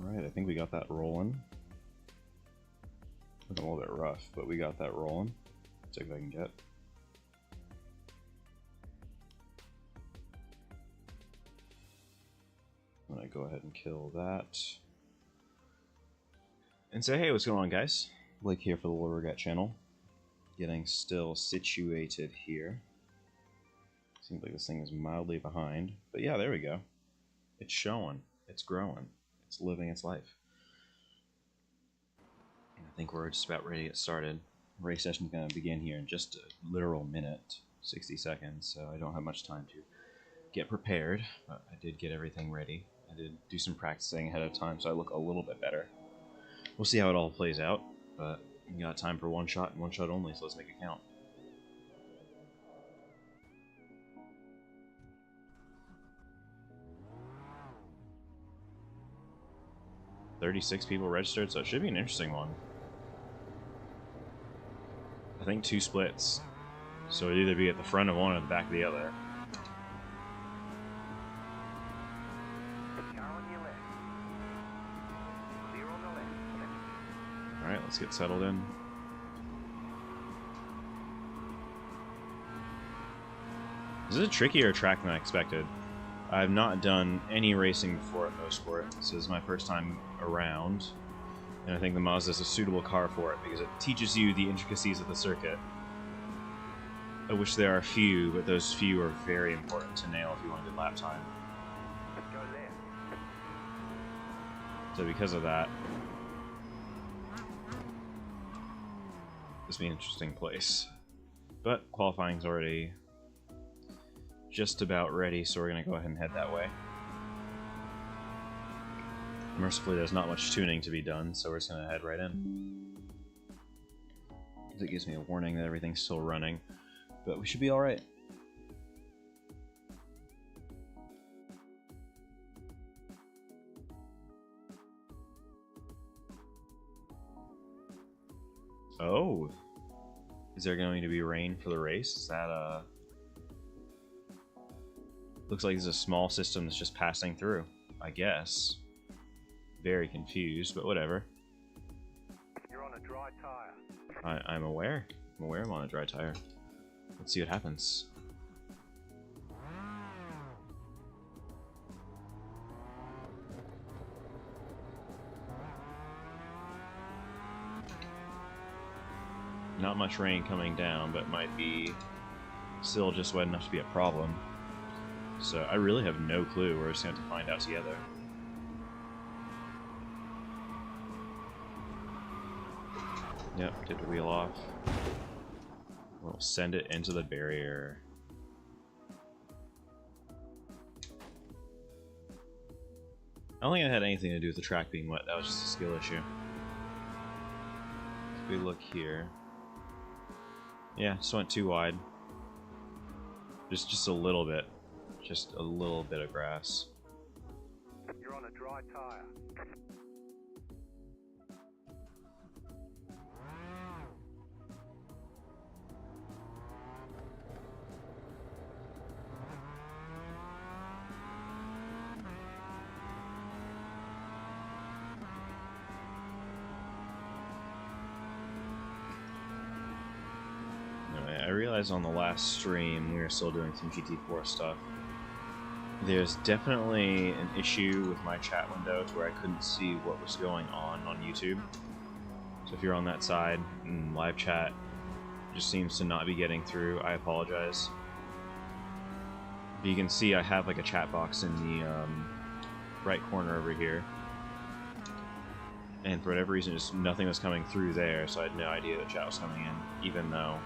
Alright, I think we got that rolling. It's a little bit rough, but we got that rolling. Let's see if I can get. I'm gonna go ahead and kill that. And say, hey, what's going on, guys? Blake here for the Little Regret channel. Getting still situated here. Seems like this thing is mildly behind. But yeah, there we go. It's showing. It's growing. It's living its life. And I think we're just about ready to get started. Race session's going to begin here in just a literal minute, 60 seconds, so I don't have much time to get prepared, but I did get everything ready. I did do some practicing ahead of time, so I look a little bit better. We'll see how it all plays out, but we got time for one shot and one shot only, so let's make it count. $36 people registered, so it should be an interesting one. I think 2 splits, so it'd either be at the front of one or the back of the other. Alright, let's get settled in. This is a trickier track than I expected. I've not done any racing before at Mosport. This is my first time around, and I think the Mazda is a suitable car for it because it teaches you the intricacies of the circuit, of which there are few, but those few are very important to nail if you want a good lap time. So because of that, this will be an interesting place. But qualifying's already just about ready, so we're going to go ahead and head that way. Mercifully, there's not much tuning to be done, so we're just going to head right in. It gives me a warning that everything's still running, but we should be alright. Oh! Is there going to be rain for the race? Is that, looks like there's a small system that's just passing through, I guess. Very confused, but whatever. You're on a dry tire. I'm aware. I'm aware I'm on a dry tire. Let's see what happens. Not much rain coming down, but might be still just wet enough to be a problem. So I really have no clue. We're just going to have to find out together. Yep, get the wheel off. We'll send it into the barrier. I don't think it had anything to do with the track being wet. That was just a skill issue. If we look here. Yeah, just went too wide. Just a little bit. Just a little bit of grass. You're on a dry tire. I realized on the last stream we were still doing some GT4 stuff. There's definitely an issue with my chat window to where I couldn't see what was going on YouTube. So if you're on that side and live chat just seems to not be getting through, I apologize. But you can see I have like a chat box in the right corner over here. And for whatever reason, just nothing was coming through there, so I had no idea that chat was coming in, even though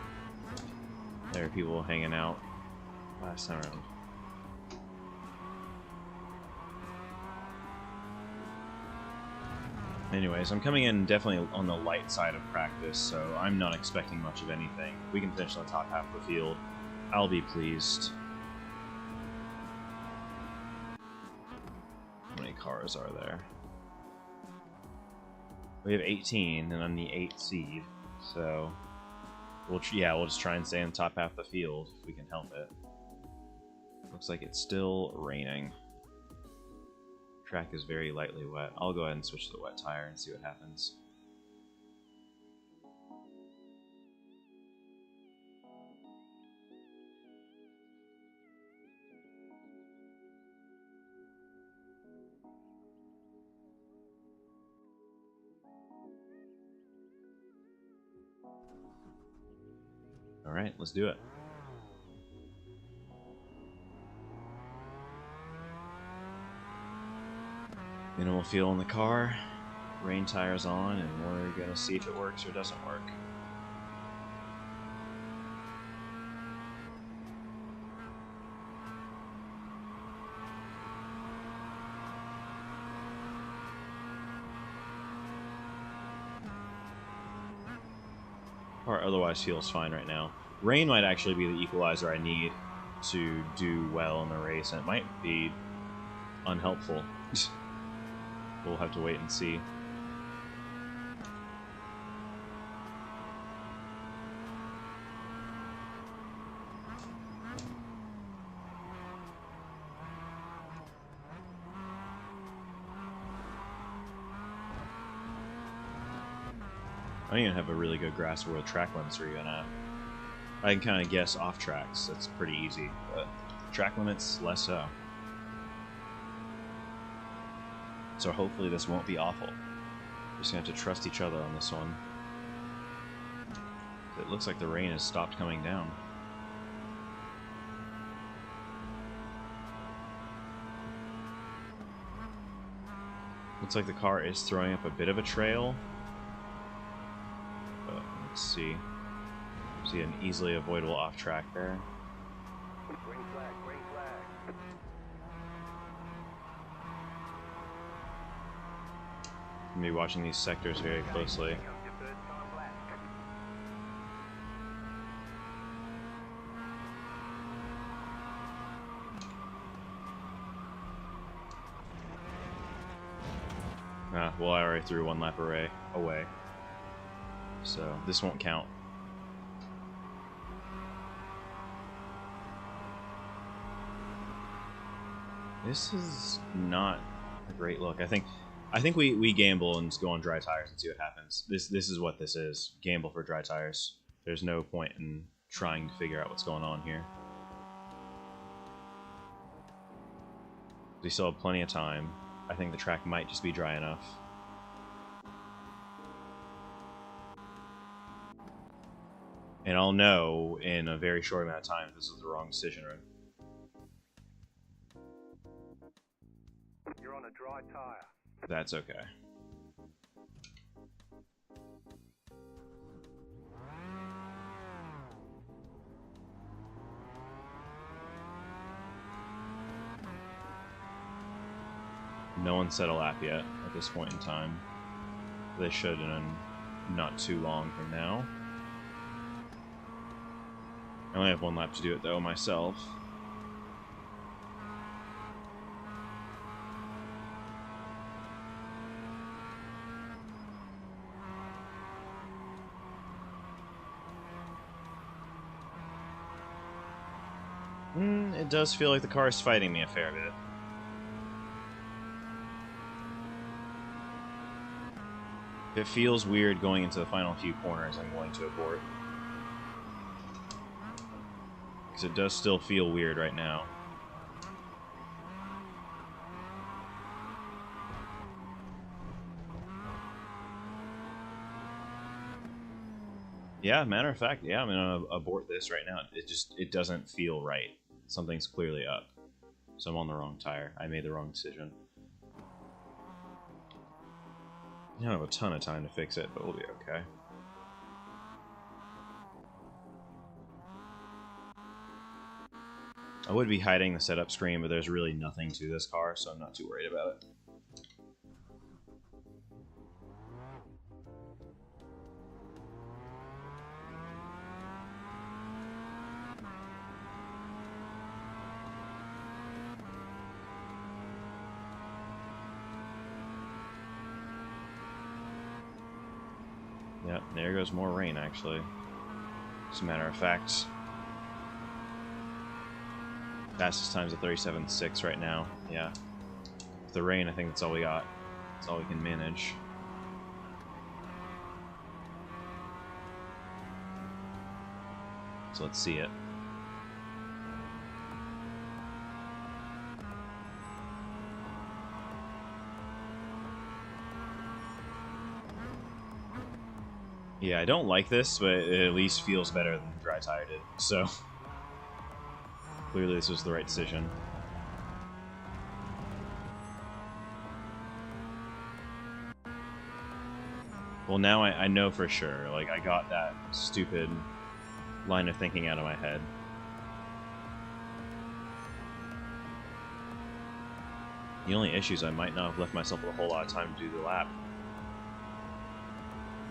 there are people hanging out last time around. Anyways, I'm coming in definitely on the light side of practice, so I'm not expecting much of anything. If we can finish on the top half of the field, I'll be pleased. How many cars are there? We have 18, and I'm the 8th seed, so we'll just try and stay in the top half of the field if we can help it. Looks like it's still raining. Track is very lightly wet. I'll go ahead and switch to the wet tire and see what happens. Alright, let's do it. Minimal fuel in the car, rain tires on, and we're gonna see if it works or doesn't work. Car otherwise feels fine right now. Rain might actually be the equalizer I need to do well in the race, and it might be unhelpful. We'll have to wait and see. I don't even have a really good grasp of where the track limits are even at. I can kind of guess off tracks, that's pretty easy, but track limits, less so. So hopefully this won't be awful. We're just gonna have to trust each other on this one. It looks like the rain has stopped coming down. Looks like the car is throwing up a bit of a trail. But let's see. See an easily avoidable off track there. Green flag, green flag. I'm gonna be watching these sectors very closely. Well, I already threw one lap away, so this won't count. This is not a great look. I think we gamble and just go on dry tires and see what happens. This is what this is. Gamble for dry tires. There's no point in trying to figure out what's going on here. We still have plenty of time. I think the track might just be dry enough. And I'll know in a very short amount of time if this is the wrong decision. You're on a dry tire. That's okay. No one set a lap yet at this point in time. They should in not too long from now. I only have one lap to do it though myself. It does feel like the car is fighting me a fair bit. If it feels weird going into the final few corners, I'm going to abort. Because it does still feel weird right now. Yeah, matter of fact, yeah, I'm gonna abort this right now. It doesn't feel right. Something's clearly up. So I'm on the wrong tire. I made the wrong decision. I don't have a ton of time to fix it, but we'll be okay. I would be hiding the setup screen, but there's really nothing to this car, so I'm not too worried about it. Yep, there goes more rain, actually. As a matter of fact, fastest time's at 37.6 right now. Yeah. With the rain, I think that's all we got. That's all we can manage. So let's see it. Yeah, I don't like this, but it at least feels better than dry tire did. So clearly this was the right decision. Well, now I know for sure. Like, I got that stupid line of thinking out of my head. The only issue is I might not have left myself a whole lot of time to do the lap.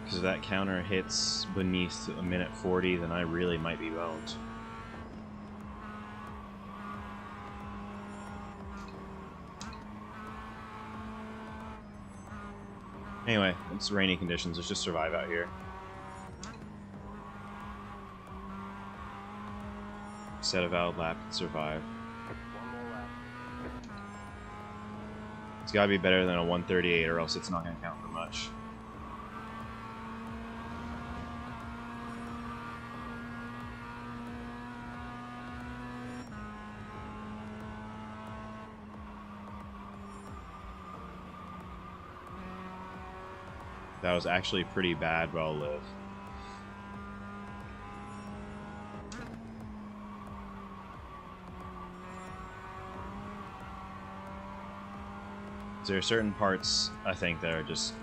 Because if that counter hits beneath a minute 40, then I really might be boned. Anyway, it's rainy conditions. Let's just survive out here. Set a valid lap and survive. It's gotta be better than a 138 or else it's not gonna count for much. That was actually pretty bad, but I'll live. There are certain parts, I think, that are just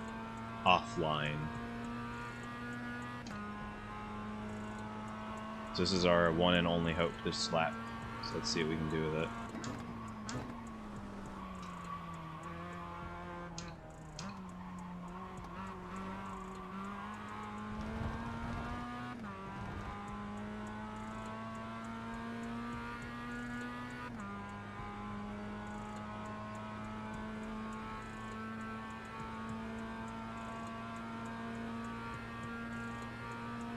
offline. So this is our one and only hope this lap. So let's see what we can do with it.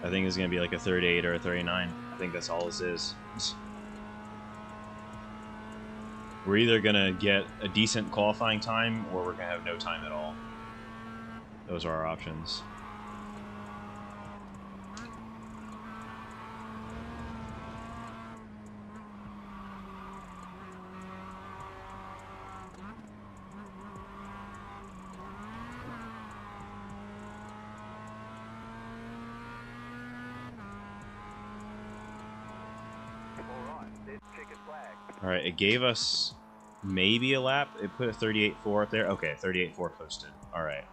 I think it's going to be like a 38 or a 39. I think that's all this is. We're either going to get a decent qualifying time, or we're going to have no time at all. Those are our options. Alright, it gave us maybe a lap. It put a 38.4 up there. Okay, 38.4 posted. Alright.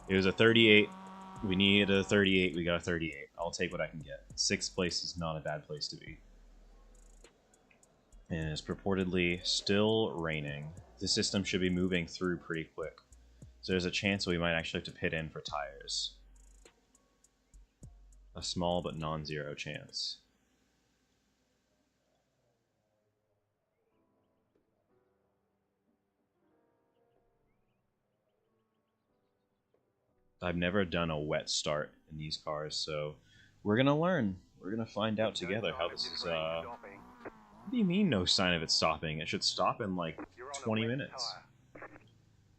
It was a 38. We needed a 38. We got a 38. I'll take what I can get. 6th place is not a bad place to be. And it's purportedly still raining. The system should be moving through pretty quick. So there's a chance we might actually have to pit in for tires. A small but non-zero chance. I've never done a wet start in these cars, so we're gonna learn. We're gonna find out together how this is, What do you mean no sign of it stopping? It should stop in like 20 minutes.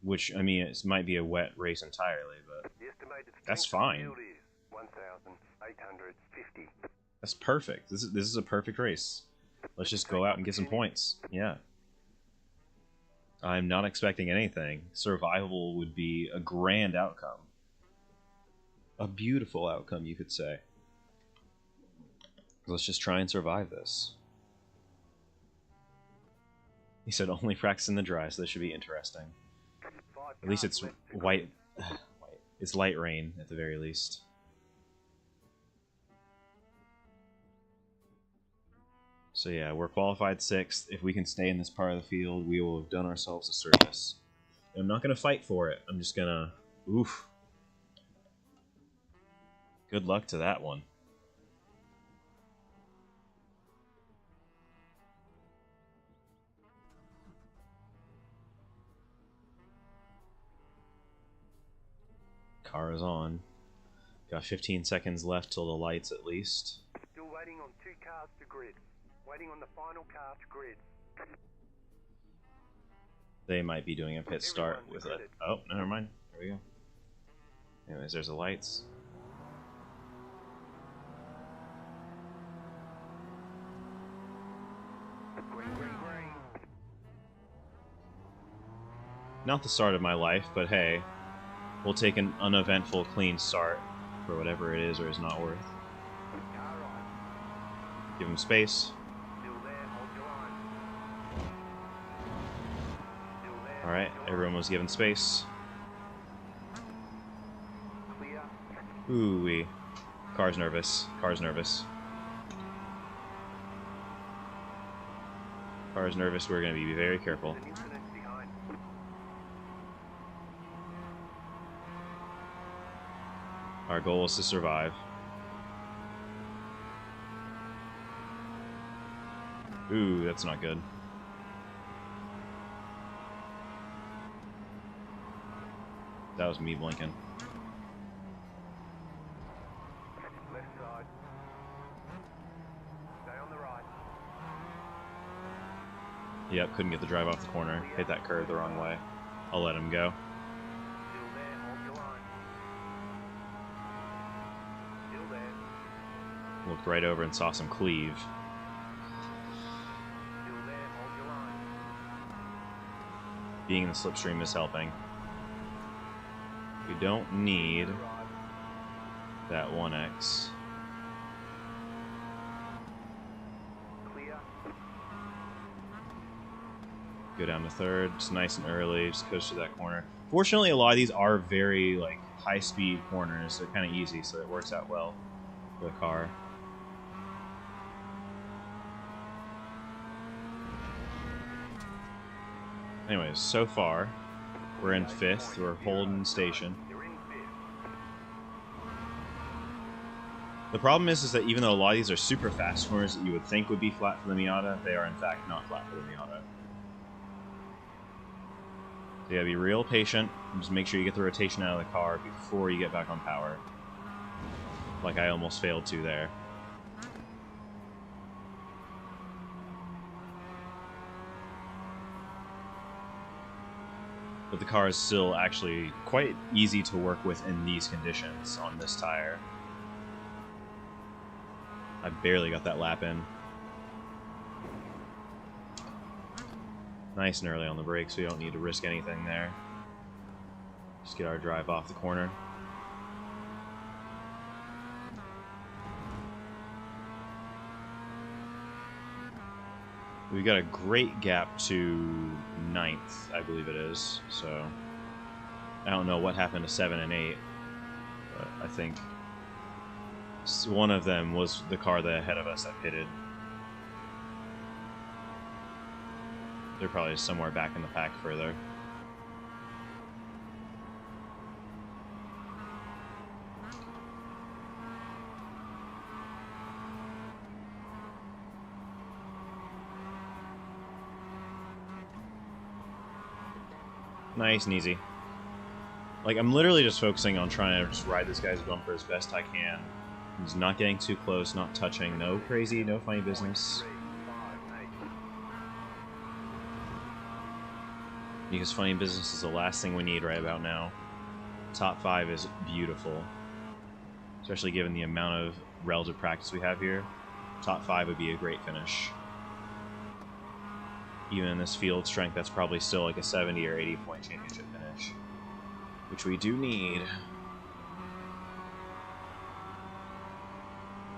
Which, I mean, it might be a wet race entirely, but that's fine. That's perfect. This is a perfect race. Let's just go out and get some points. Yeah. I'm not expecting anything. Survival would be a grand outcome. A beautiful outcome, you could say. Let's just try and survive this. He said only practice in the dry, so this should be interesting. At least it's white. It's light rain, at the very least. So yeah, we're qualified 6th. If we can stay in this part of the field, we will have done ourselves a service. And I'm not going to fight for it. I'm just going to... Oof. Good luck to that one. Car is on. Got 15 seconds left till the lights at least. Still waiting on 2 cars to grid. Waiting on the final car to grid. They might be doing a pit start with it. Oh, never mind. There we go. Anyways, there's the lights. Green, green, green. Not the start of my life, but hey, we'll take an uneventful, clean start for whatever it is or is not worth. Car right. Give him space. Still there, hold your line. Still there. Alright, hold your everyone was given space. line. Clear. Ooh-wee. Car's nervous. Car's nervous. Car's nervous. We're going to be very careful. An incident behind. Our goal is to survive. Ooh, that's not good. That was me blinking. Left side. Stay on the right. Yep, couldn't get the drive off the corner. Hit that curve the wrong way. I'll let him go. Still there, hold your line. Still there. Looked right over and saw some cleave. Still there, hold your line. Being in the slipstream is helping. We don't need Right. that 1X. Clear. Go down to third. It's nice and early. Just coast through that corner. Fortunately, a lot of these are very like high-speed corners. They're kind of easy, so it works out well for the car. Anyways, so far, we're in 5th. We're holding station. You're in 5th. The problem is that even though a lot of these are super fast corners that you would think would be flat for the Miata, they are in fact not flat for the Miata. So you gotta be real patient and just make sure you get the rotation out of the car before you get back on power. Like I almost failed to there. But the car is still actually quite easy to work with in these conditions on this tire. I barely got that lap in. Nice and early on the brakes, we don't need to risk anything there. Just get our drive off the corner. We've got a great gap to 9th, I believe it is. So I don't know what happened to 7 and 8, but I think one of them was the car that ahead of us that pitted. They're probably somewhere back in the pack further. Nice and easy. Like, I'm literally just focusing on trying to just ride this guy's bumper as best I can. He's not getting too close, not touching, no crazy, no funny business. 3, 5, 8. Because funny business is the last thing we need right about now. Top 5 is beautiful. Especially given the amount of relative practice we have here. Top 5 would be a great finish. Even in this field strength, that's probably still like a 70 or 80 point championship finish. Which we do need.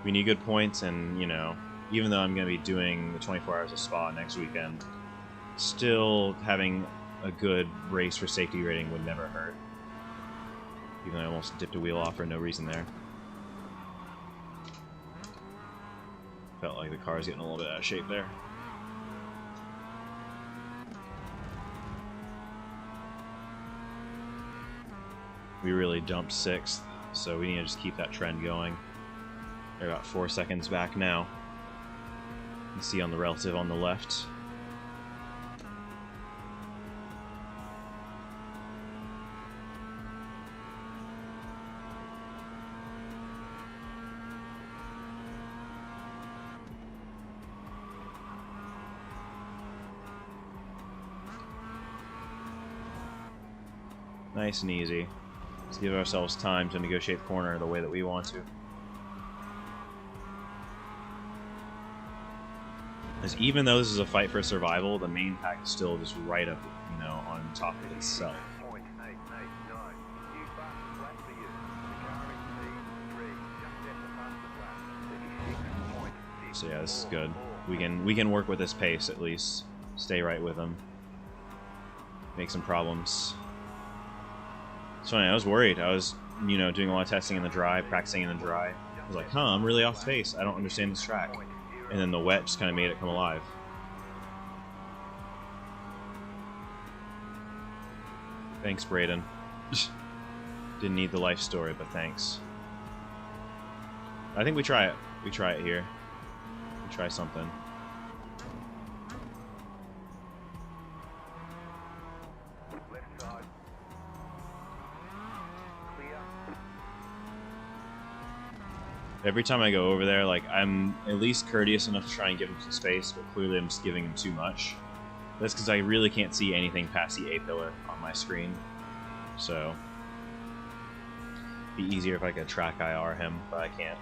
We need good points, and, you know, even though I'm going to be doing the 24 Hours of Spa next weekend, still having a good race for safety rating would never hurt. Even though I almost dipped a wheel off for no reason there. Felt like the car's getting a little bit out of shape there. We really dumped 6th, so we need to just keep that trend going. They're about 4 seconds back now. You can see on the relative on the left. Nice and easy. Let's give ourselves time to negotiate the corner the way that we want to. Because even though this is a fight for survival, the main pack is still just right up, you know, on top of itself. So yeah, this is good. We can work with this pace at least. Stay right with them. Make some problems. It's funny, I was worried. I was, you know, doing a lot of testing in the dry, practicing in the dry. I was like, huh, I'm really off pace. I don't understand this track. And then the wet just kind of made it come alive. Thanks, Braden. Didn't need the life story, but thanks. I think we try it. We try it here. We try something. Every time I go over there, like, I'm at least courteous enough to try and give him some space, but clearly I'm just giving him too much. That's because I really can't see anything past the A-pillar on my screen. So, it'd be easier if I could track IR him, but I can't.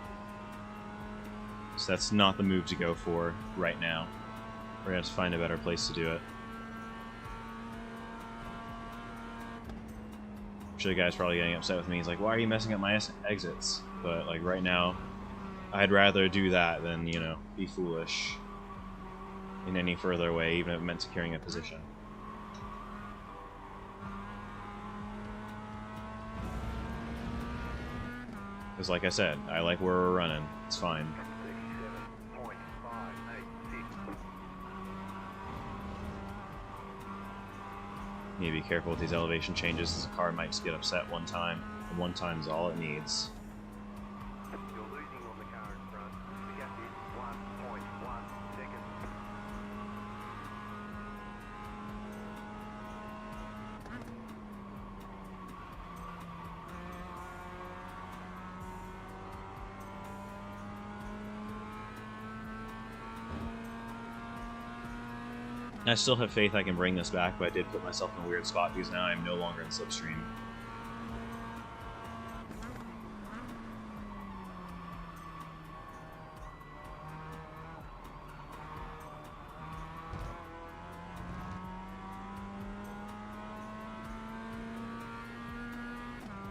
So that's not the move to go for right now. We're gonna have to find a better place to do it. I'm sure the guy's probably getting upset with me. He's like, why are you messing up my exits? But, like, right now, I'd rather do that than, you know, be foolish in any further way, even if it meant securing a position. Because, like I said, I like where we're running. It's fine. Need to be careful with these elevation changes, as the car might just get upset one time, and one time's all it needs. You're losing on the car in front. The gap is 1.1 seconds. I still have faith I can bring this back, but I did put myself in a weird spot because now I'm no longer in slipstream.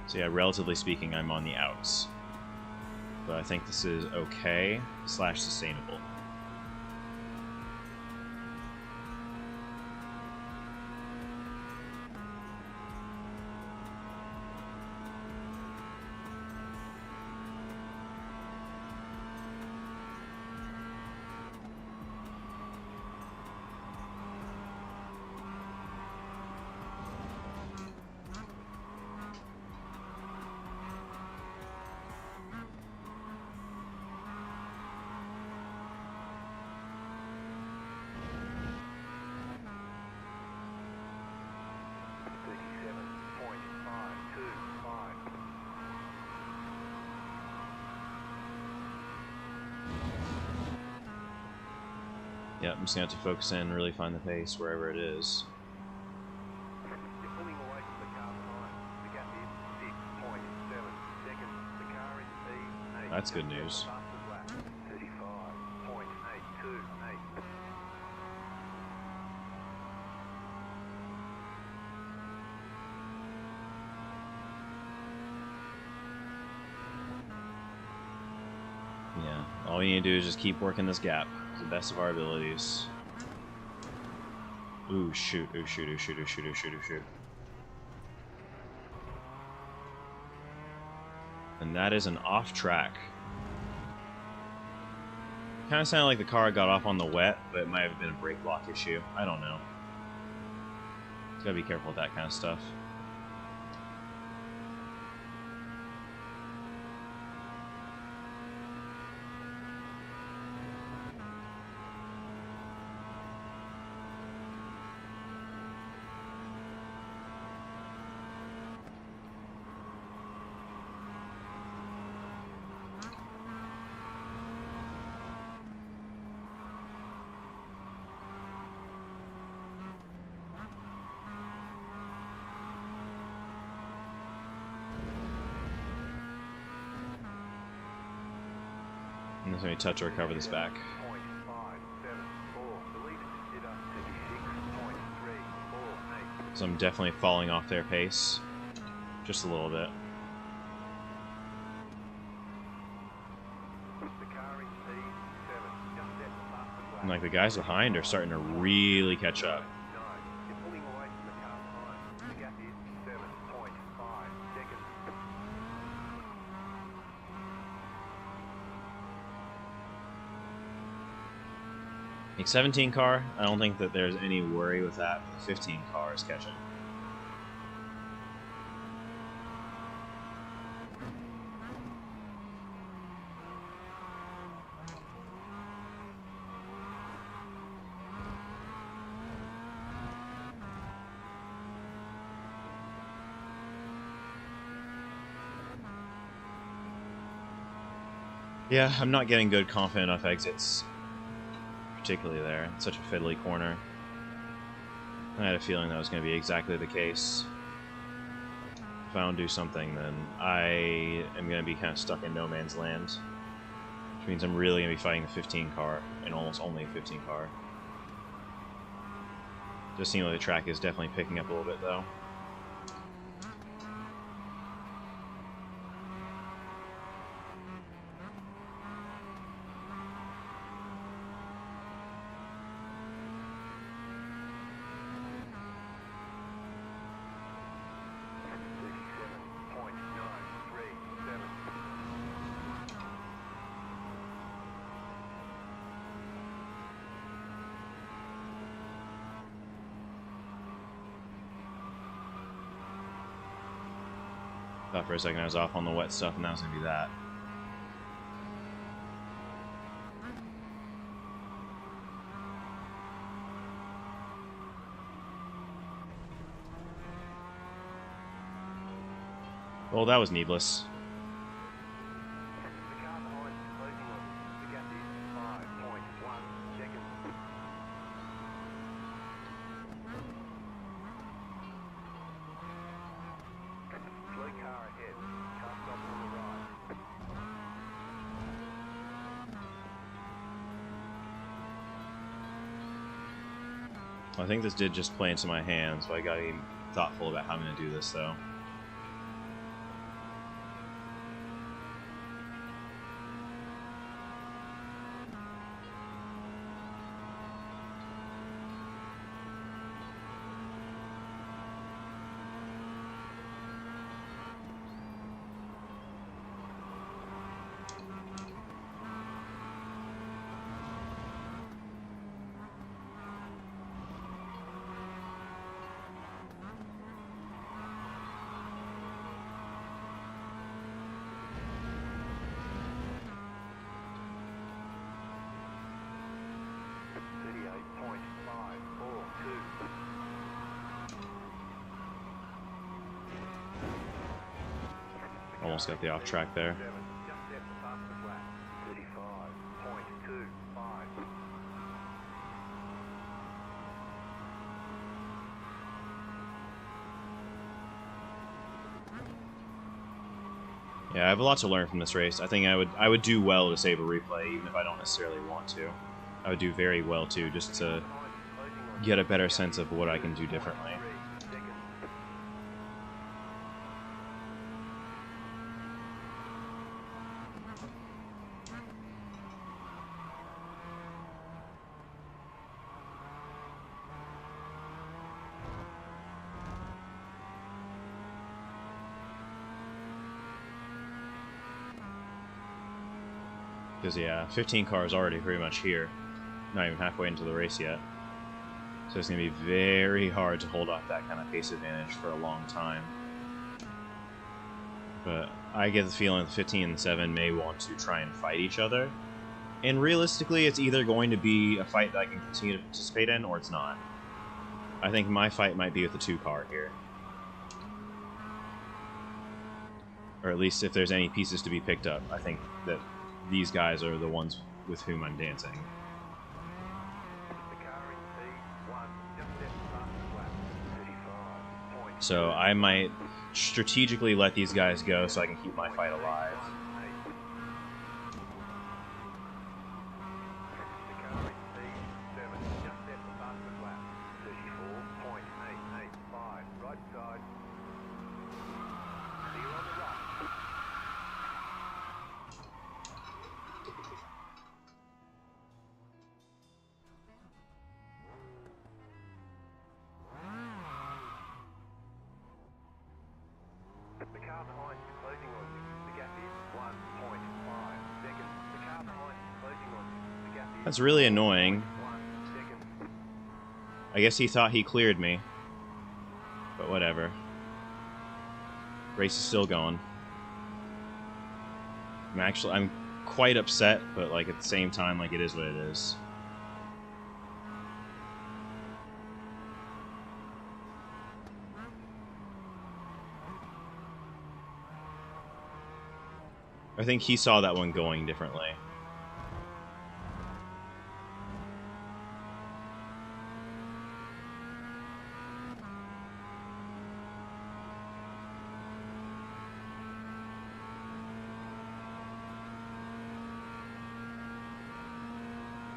So yeah, relatively speaking, I'm on the outs. But I think this is okay / sustainable. Yeah, I'm just going to have to focus in and really find the pace wherever it is. You're pulling away from the car behind. The gap is 6.7 seconds. The car is P8. That's good news. 35.828. Yeah, all we need to do is just keep working this gap to the best of our abilities. Ooh, shoot, ooh, shoot, ooh, shoot, ooh, shoot, ooh, shoot, ooh, shoot. And that is an off track. Kind of sounded like the car got off on the wet, but it might have been a brake block issue. I don't know. Gotta be careful with that kind of stuff. And there's going to be touch to recover this back. So I'm definitely falling off their pace. Just a little bit. And like the guys behind are starting to really catch up. 17 car, I don't think that there's any worry with that. The 15 car is catching. Yeah, I'm not getting good confident enough exits. Particularly there. It's such a fiddly corner. I had a feeling that was going to be exactly the case. If I don't do something, then I am going to be kind of stuck in no man's land. Which means I'm really going to be fighting the 15 car, and almost only a 15 car. Just seems like the track is definitely picking up a little bit, though. Thought for a second I was off on the wet stuff, and that was going to be that. Well, that was needless. I think this did just play into my hands, so I gotta be thoughtful about how I'm gonna do this, though. Almost got the off track there. Yeah, I have a lot to learn from this race. I think I would do well to save a replay, even if I don't necessarily want to. I would do very well too, just to get a better sense of what I can do differently. Because, yeah, 15 car is already pretty much here. Not even halfway into the race yet. So it's going to be very hard to hold off that kind of pace advantage for a long time. But I get the feeling the 15 and the 7 may want to try and fight each other. And realistically, it's either going to be a fight that I can continue to participate in, or it's not. I think my fight might be with the 2 car here. Or at least if there's any pieces to be picked up, I think that these guys are the ones with whom I'm dancing. So I might strategically let these guys go so I can keep my fight alive. That's really annoying. 1 second. I guess he thought he cleared me. But whatever. Race is still going. I'm quite upset, but like at the same time, like it is what it is. I think he saw that one going differently.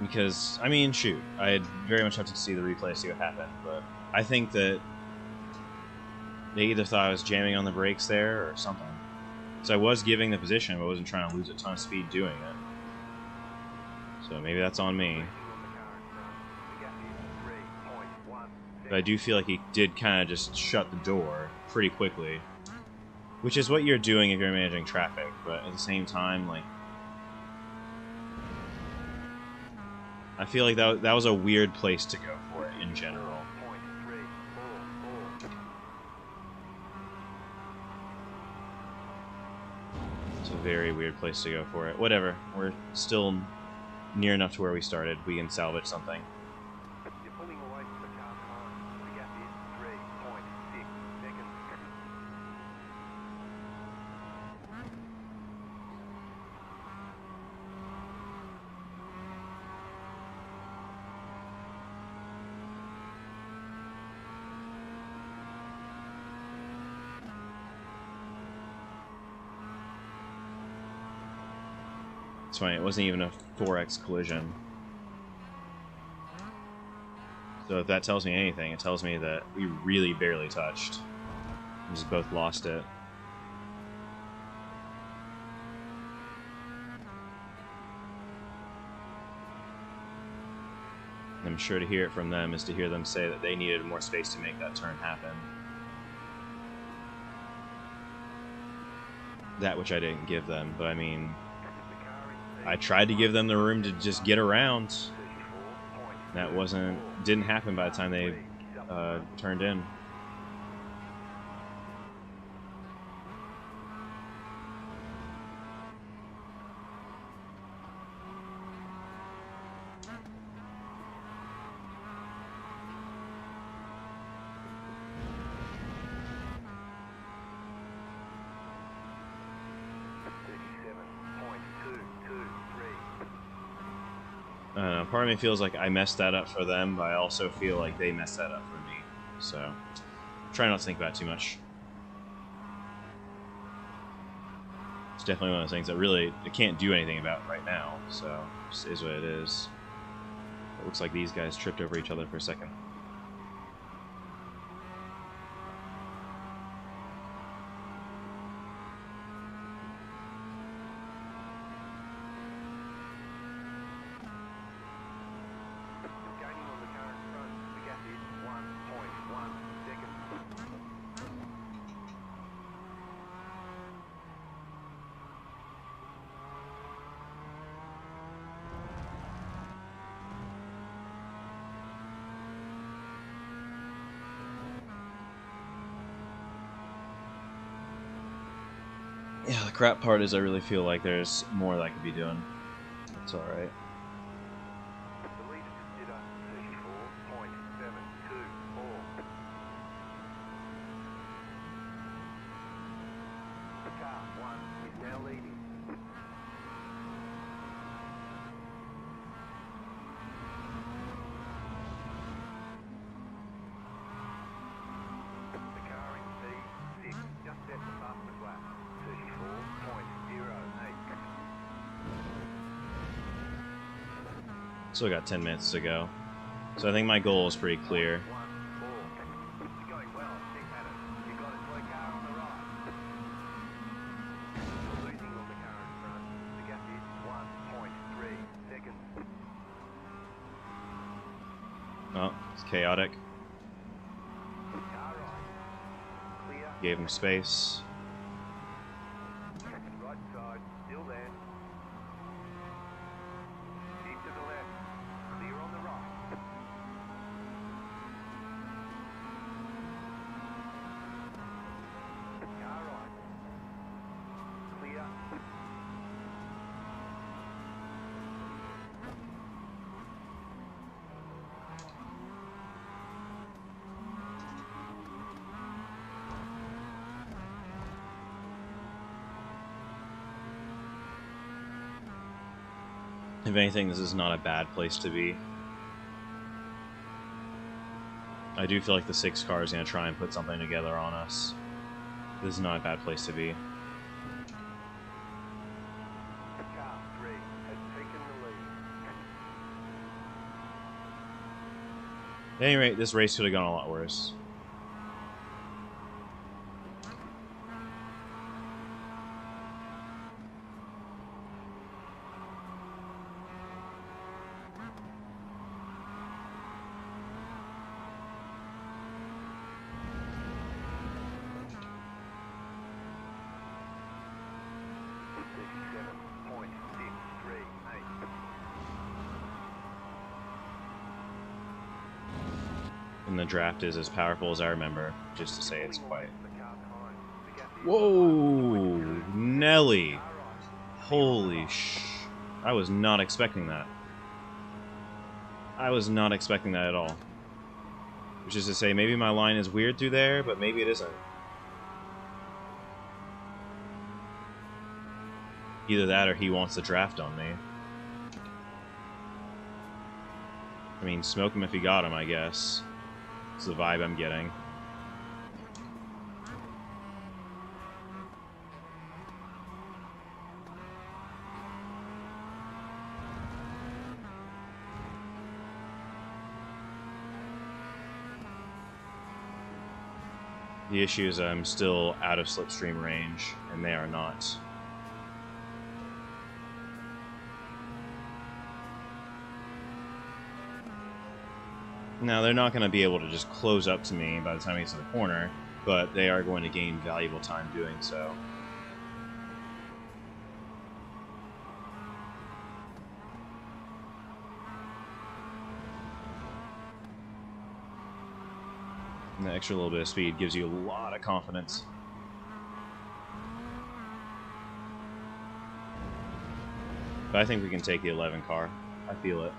Because, I mean, shoot, I'd very much have to see the replay to see what happened, but I think that they either thought I was jamming on the brakes there or something. So I was giving the position, but I wasn't trying to lose a ton of speed doing it. So maybe that's on me. But I do feel like he did kind of just shut the door pretty quickly. Which is what you're doing if you're managing traffic, but at the same time, like... I feel like that was a weird place to go for it in general. It's a very weird place to go for it. Whatever. We're still near enough to where we started. We can salvage something. You're pulling away from the car behind. The gap is 3.6 seconds. It's funny, it wasn't even a 4x collision. So if that tells me anything, it tells me that we really barely touched. We just both lost it. I'm sure to hear it from them is to hear them say that they needed more space to make that turn happen. That which I didn't give them, but I mean... I tried to give them the room to just get around. That didn't happen by the time they turned in. Part of me feels like I messed that up for them, but I also feel like they messed that up for me. So, try not to think about it too much. It's definitely one of those things that really I can't do anything about right now, so it just is what it is. It looks like these guys tripped over each other for a second. Yeah, the crap part is I really feel like there's more that I could be doing. It's alright. The leader did a 34.724. The car 1 is now leading. The car in P6 just set the fastest lap. 34.08. Still got 10 minutes to go. So I think my goal is pretty clear. It's going well. Keep at it. You've got a slow car on the right. You're losing on the car in front. The gap is 1.3 seconds. Oh, it's chaotic. Car right. Clear. Gave him space. Right side. Still there. Keep to the left. If anything, this is not a bad place to be. I do feel like the 6 car is going to try and put something together on us. This is not a bad place to be. Car 3 has taken the lead. At any rate, this race could have gone a lot worse. And the draft is as powerful as I remember, just to say it's quite... Whoa! Nelly! Holy sh... I was not expecting that. I was not expecting that at all. Which is to say, maybe my line is weird through there, but maybe it isn't. Either that or he wants the draft on me. I mean, smoke him if he got him, I guess. That's the vibe I'm getting. The issue is I'm still out of slipstream range, and they are not. Now, they're not going to be able to just close up to me by the time he gets to the corner, but they are going to gain valuable time doing so. And the extra little bit of speed gives you a lot of confidence. But I think we can take the 11 car. I feel it.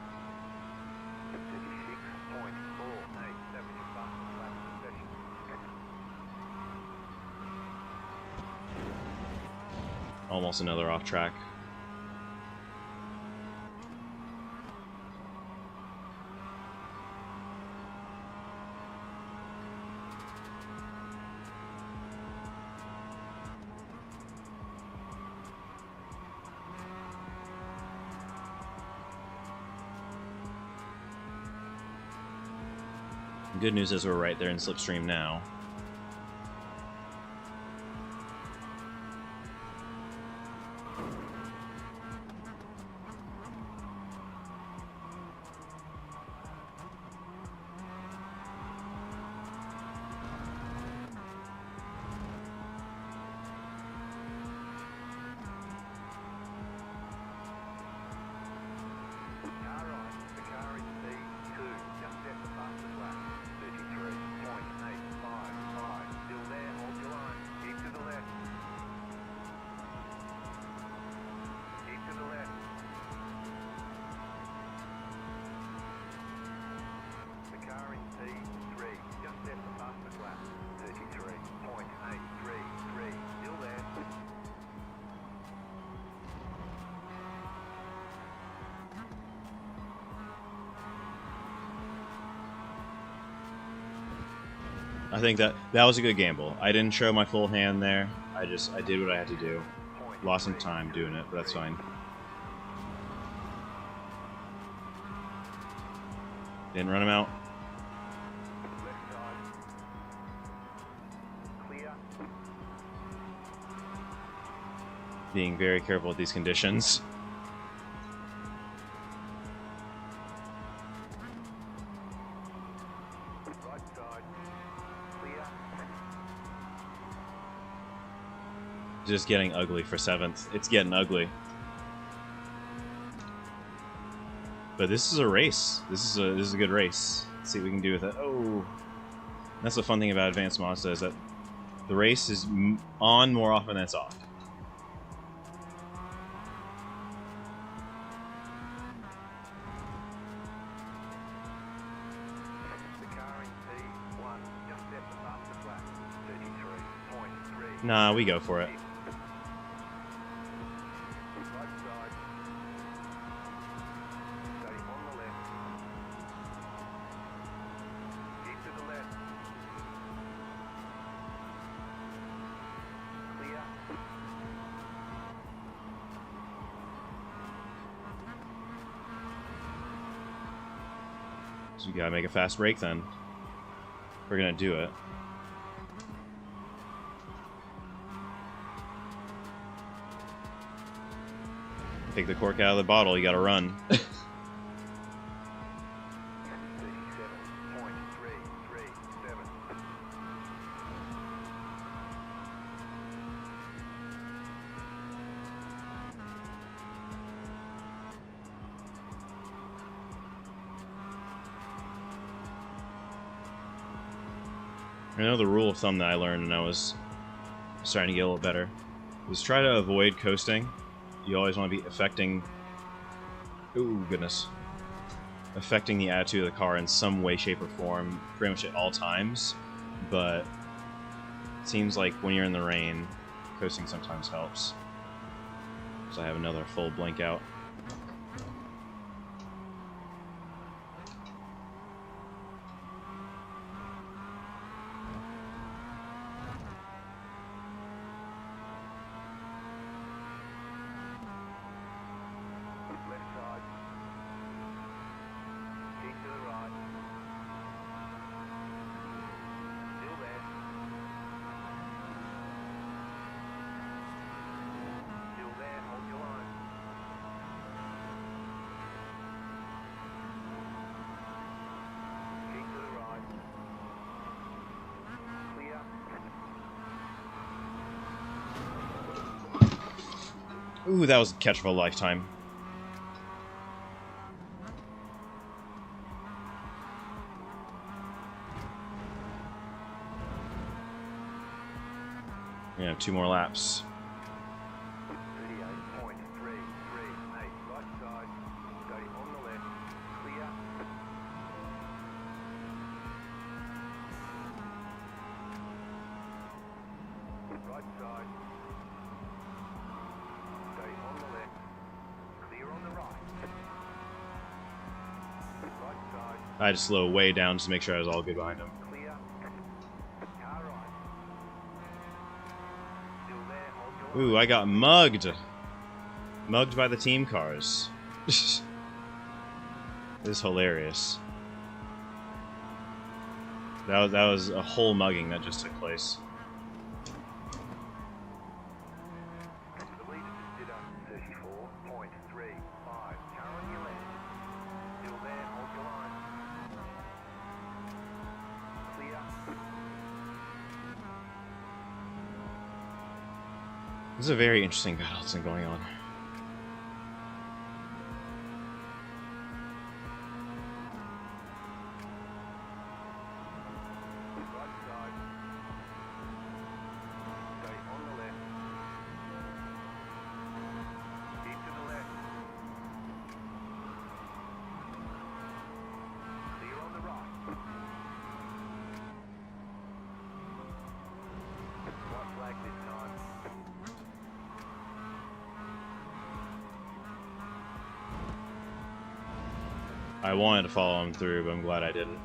Almost another off track. The good news is we're right there in slipstream now. I think that was a good gamble. I didn't show my full hand there. I did what I had to do. Lost some time doing it, but that's fine. Didn't run him out. Being very careful with these conditions. Just getting ugly for 7th. It's getting ugly. But this is a race. This is a good race. Let's see what we can do with it. Oh, that's the fun thing about Advanced Mazda is that the race is on more often than it's off. Nah, we go for it. So you gotta make a fast break then. We're gonna do it. Take the cork out of the bottle, you gotta run. 37.337. I know the rule of thumb that I learned when I was starting to get a little better was try to avoid coasting. You always want to be affecting... Ooh, goodness. Affecting the attitude of the car in some way, shape, or form, pretty much at all times. But it seems like when you're in the rain, coasting sometimes helps. So I have another full blink out. Left side. Keep to the right. Still there. Still there, hold your line. Keep to the right. Clear. Ooh, that was a catch of a lifetime. Yeah, 2 more laps. 38.338. Right side. Stay on the left. Clear. Right side. Stay on the left. Clear on the right. Right side. I had to slow way down just to make sure I was all good behind him. Clear. Car right. Still there, hold your line. Ooh, I got mugged! Mugged by the team cars. This is hilarious. That was a whole mugging that just took place. The leader just did 34.35. Car on your left. Still there, hold your line. Clear. This is a very interesting balancing going on. Right side. Stay on the left. Keep to the left. Clear on the right. White flag this time. I wanted to follow him through, but I'm glad I didn't.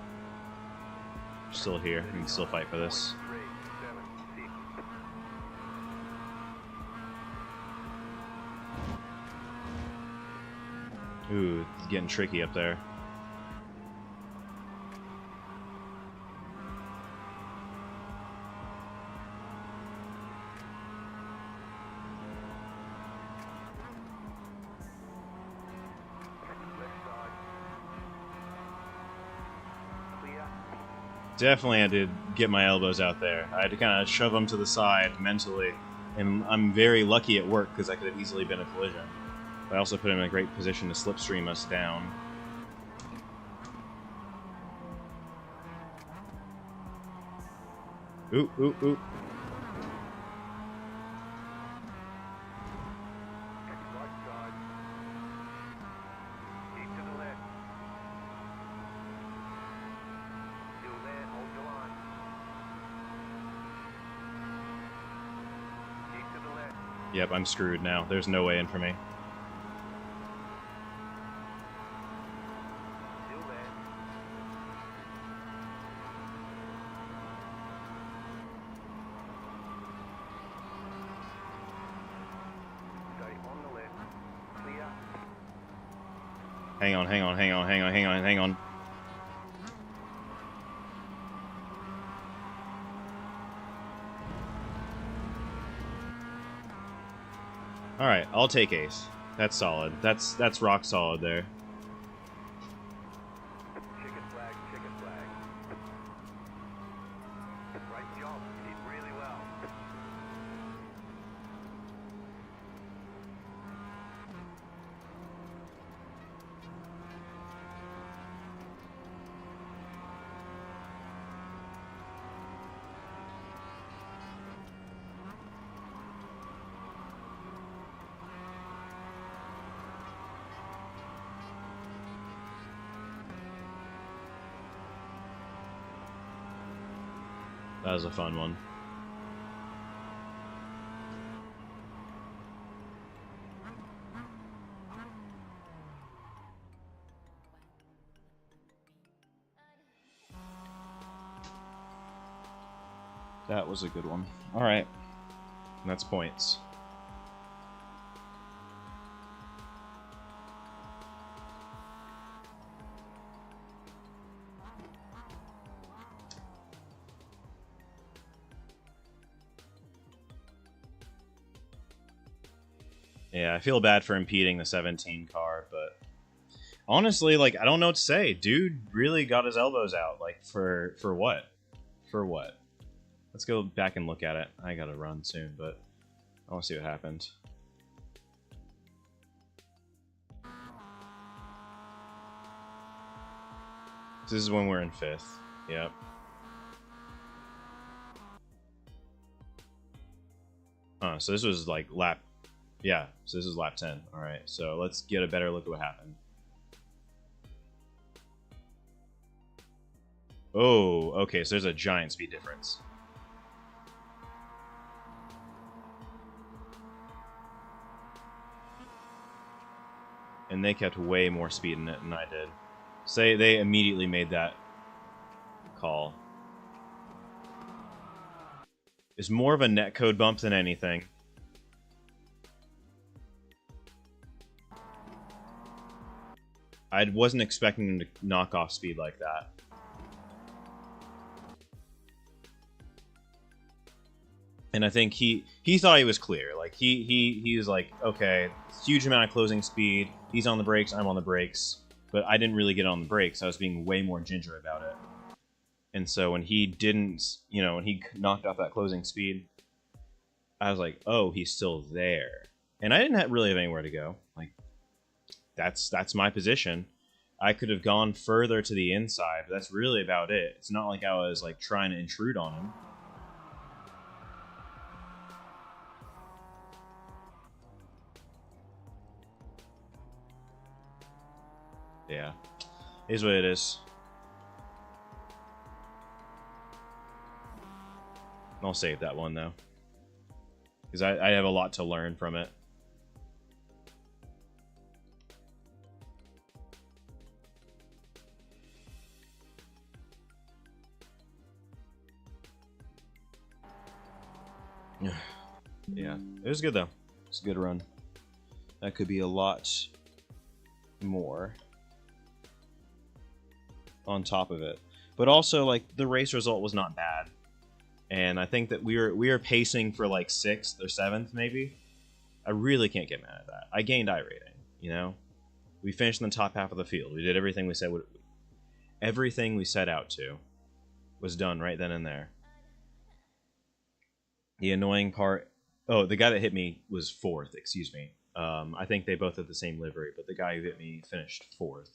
Still here. We can still fight for this. 376. Ooh, it's getting tricky up there. Left side. Clear. Definitely had to get my elbows out there. I had to kind of shove them to the side mentally. And I'm very lucky at work because I could have easily been a collision. But I also put him in a great position to slipstream us down. Ooh, ooh, ooh. Right side. Keep to the left. Still there, hold your line. Keep to the left. Yep, I'm screwed now. There's no way in for me. Still there. Stay on the left. Clear. Hang on, hang on, hang on, hang on, hang on, hang on. Alright, I'll take 8th. That's solid. That's rock solid there. Chicken flag, chicken flag. Great job. You did really well. That was a fun one. That was a good one. Alright. That's points. Yeah, I feel bad for impeding the 17 car, but honestly, like, I don't know what to say. Dude really got his elbows out. Like, for what? For what? Let's go back and look at it. I gotta run soon, but I want to see what happened. This is when we're in 5th. Yep. So this was like lap... Yeah, so this is lap 10. Alright, so let's get a better look at what happened. Oh, okay, so there's a giant speed difference. And they kept way more speed in it than I did. So they immediately made that call. It's more of a netcode bump than anything. I wasn't expecting him to knock off speed like that. And I think he thought he was clear. Like he was like, okay, huge amount of closing speed. He's on the brakes, I'm on the brakes. But I didn't really get on the brakes. I was being way more ginger about it. And so when he didn't, you know, when he knocked off that closing speed, I was like, oh, he's still there. And I didn't really have anywhere to go. Like, that's my position. I could have gone further to the inside, but that's really about it. It's not like I was like trying to intrude on him. Yeah, it is what it is. I'll save that one though, because I have a lot to learn from it. Yeah, it was good though. It's a good run. That could be a lot more on top of it, but also like the race result was not bad, and I think that we were pacing for like 6th or 7th maybe. I really can't get mad at that. I gained iRating, you know. We finished in the top half of the field. We did everything we said. Everything we set out to was done right then and there. The annoying part... Oh, the guy that hit me was 4th, excuse me. I think they both had the same livery, but the guy who hit me finished 4th.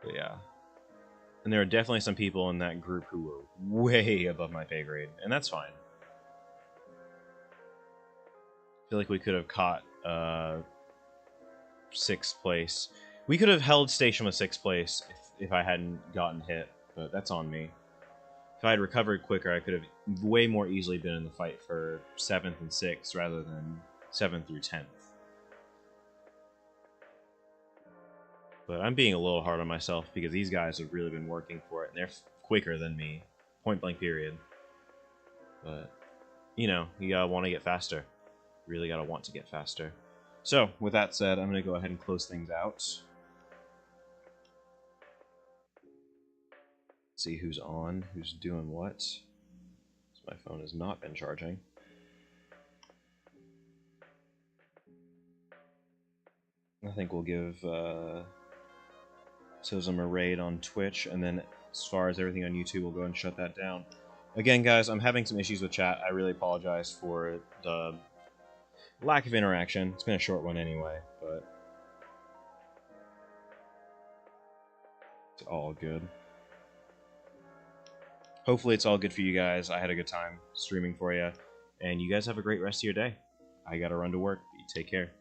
But yeah. And there are definitely some people in that group who were way above my pay grade, and that's fine. I feel like we could have caught 6th place. We could have held station with 6th place if I hadn't gotten hit, but that's on me. If I had recovered quicker, I could have way more easily been in the fight for 7th and 6th rather than 7th through 10th. But I'm being a little hard on myself because these guys have really been working for it, and they're quicker than me. Point blank period. But, you know, you gotta want to get faster. You really gotta want to get faster. So, with that said, I'm gonna go ahead and close things out. See who's on, who's doing what. My phone has not been charging. I think we'll give Tism a raid on Twitch, and then as far as everything on YouTube, we'll go and shut that down. Again, guys, I'm having some issues with chat. I really apologize for the lack of interaction. It's been a short one anyway, but it's all good. Hopefully it's all good for you guys. I had a good time streaming for you, and you guys have a great rest of your day. I gotta run to work. You take care.